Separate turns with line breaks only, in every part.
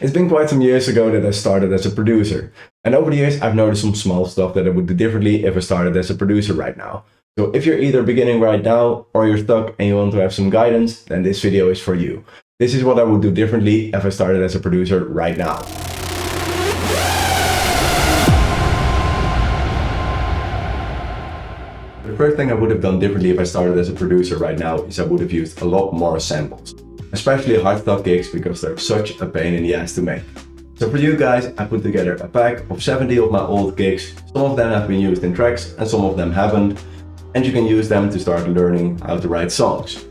It's been quite some years ago that I started as a producer. And over the years, I've noticed some small stuff that I would do differently if I started as a producer right now. So if you're either beginning right now or you're stuck and you want to have some guidance, then this video is for you. This is what I would do differently if I started as a producer right now. The first thing I would have done differently if I started as a producer right now is I would have used a lot more samples. Especially hardstyle gigs because they're such a pain in the ass to make. So for you guys, I put together a pack of 70 of my old gigs. Some of them have been used in tracks and some of them haven't. And you can use them to start learning how to write songs.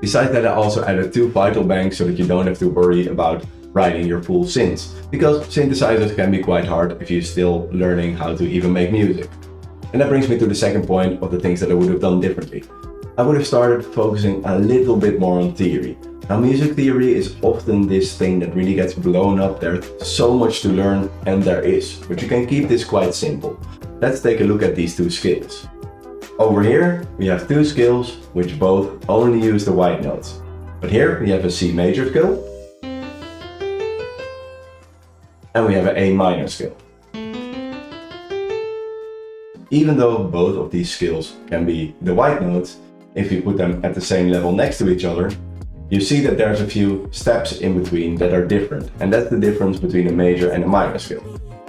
Besides that, I also added 2 vital banks so that you don't have to worry about writing your full synths. Because synthesizers can be quite hard if you're still learning how to even make music. And that brings me to the second point of the things that I would have done differently. I would have started focusing a little bit more on theory. Now, music theory is often this thing that really gets blown up. There's so much to learn, and there is, but you can keep this quite simple. Let's take a look at these 2 scales. Over here, we have 2 scales which both only use the white notes. But here we have a C major scale, and we have an A minor scale. Even though both of these scales can be the white notes, if you put them at the same level next to each other, you see that there's a few steps in between that are different, and that's the difference between a major and a minor scale.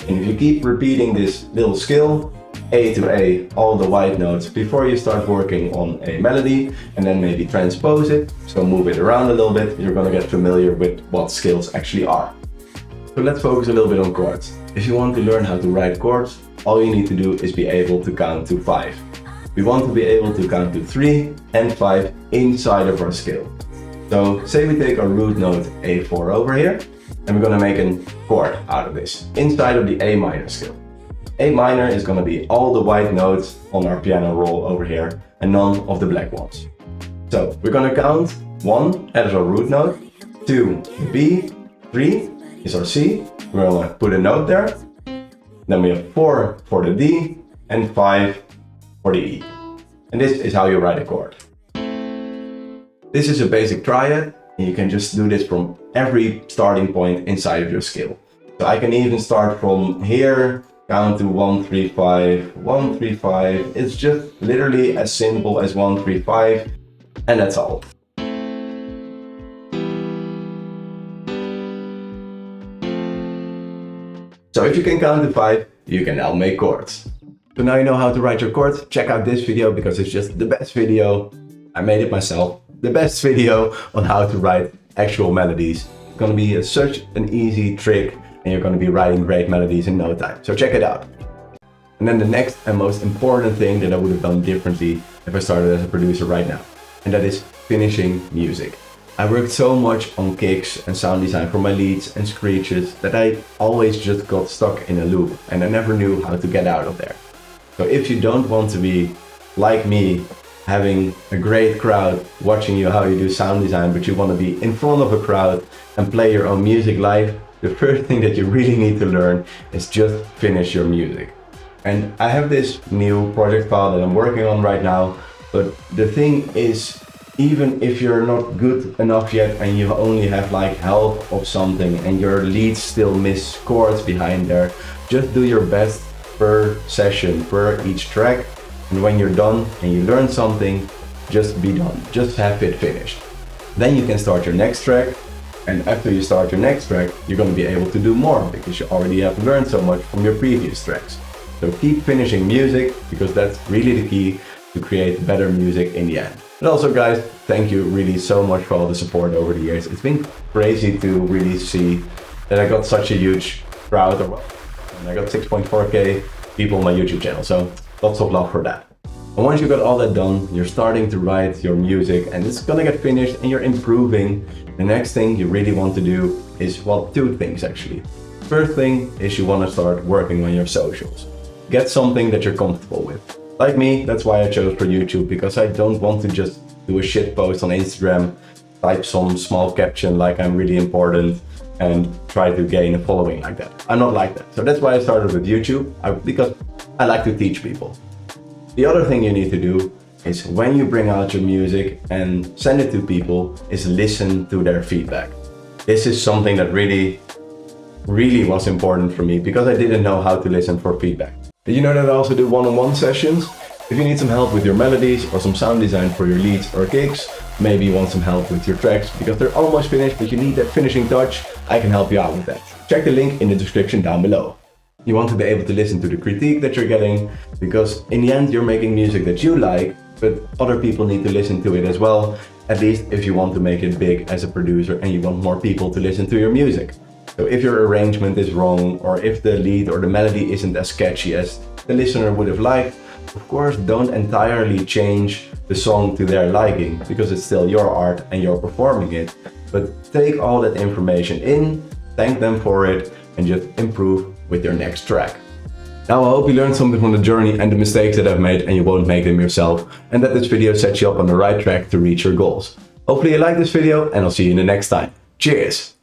And if you keep repeating this little scale, A to A, all the white notes, before you start working on a melody, and then maybe transpose it, so move it around a little bit, you're gonna get familiar with what scales actually are. So let's focus a little bit on chords. If you want to learn how to write chords, all you need to do is be able to count to 5. We want to be able to count to 3 and 5 inside of our scale. So say we take our root note A4 over here, and we're gonna make a chord out of this, inside of the A minor scale. A minor is gonna be all the white notes on our piano roll over here, and none of the black ones. So we're gonna count 1 as our root note, 2 B, 3 is our C, we're gonna put a note there, then we have 4 for the D, and 5 for the E. And this is how you write a chord. This is a basic triad, and you can just do this from every starting point inside of your scale. So I can even start from here, count to 1, 3, 5, 1, 3, 5. It's just literally as simple as 1, 3, 5, and that's all. So if you can count to 5, you can now make chords. So now you know how to write your chords. Check out this video because it's just the best video. I made it myself. The best video on how to write actual melodies. It's gonna be such an easy trick, and you're gonna be writing great melodies in no time. So check it out. And then the next and most important thing that I would have done differently if I started as a producer right now, and that is finishing music. I worked so much on kicks and sound design for my leads and screeches that I always just got stuck in a loop, and I never knew how to get out of there. So if you don't want to be like me, having a great crowd watching you how you do sound design, but you want to be in front of a crowd and play your own music live, the first thing that you really need to learn is just finish your music. And I have this new project file that I'm working on right now, but the thing is, even if you're not good enough yet and you only have like half of something and your leads still miss chords behind there, just do your best per session, per each track. And when you're done and you learn something, just be done. Just have it finished. Then you can start your next track. And after you start your next track, you're going to be able to do more because you already have learned so much from your previous tracks. So keep finishing music because that's really the key to create better music in the end. And also guys, thank you really so much for all the support over the years. It's been crazy to really see that I got such a huge crowd. And I got 6.4K people on my YouTube channel. So lots of love for that. And once you got all that done, you're starting to write your music and it's gonna get finished and you're improving. The next thing you really want to do is, well, 2 things actually. First thing is you want to start working on your socials. Get something that you're comfortable with. Like me, that's why I chose for YouTube, because I don't want to just do a shit post on Instagram, type some small caption like I'm really important and try to gain a following like that. I'm not like that. So that's why I started with YouTube, because I like to teach people. The other thing you need to do is when you bring out your music and send it to people is listen to their feedback. This is something that really really was important for me because I didn't know how to listen for feedback. Did you know that I also do one-on-one sessions? If you need some help with your melodies or some sound design for your leads or gigs, maybe you want some help with your tracks because they're almost finished but you need that finishing touch, I can help you out with that. Check the link in the description down below. You want to be able to listen to the critique that you're getting because in the end you're making music that you like, but other people need to listen to it as well, at least if you want to make it big as a producer and you want more people to listen to your music. So if your arrangement is wrong or if the lead or the melody isn't as catchy as the listener would have liked, of course don't entirely change the song to their liking because it's still your art and you're performing it. But take all that information in, thank them for it and just improve with your next track. Now I hope you learned something from the journey and the mistakes that I've made and you won't make them yourself, and that this video sets you up on the right track to reach your goals. Hopefully you liked this video and I'll see you in the next time. Cheers!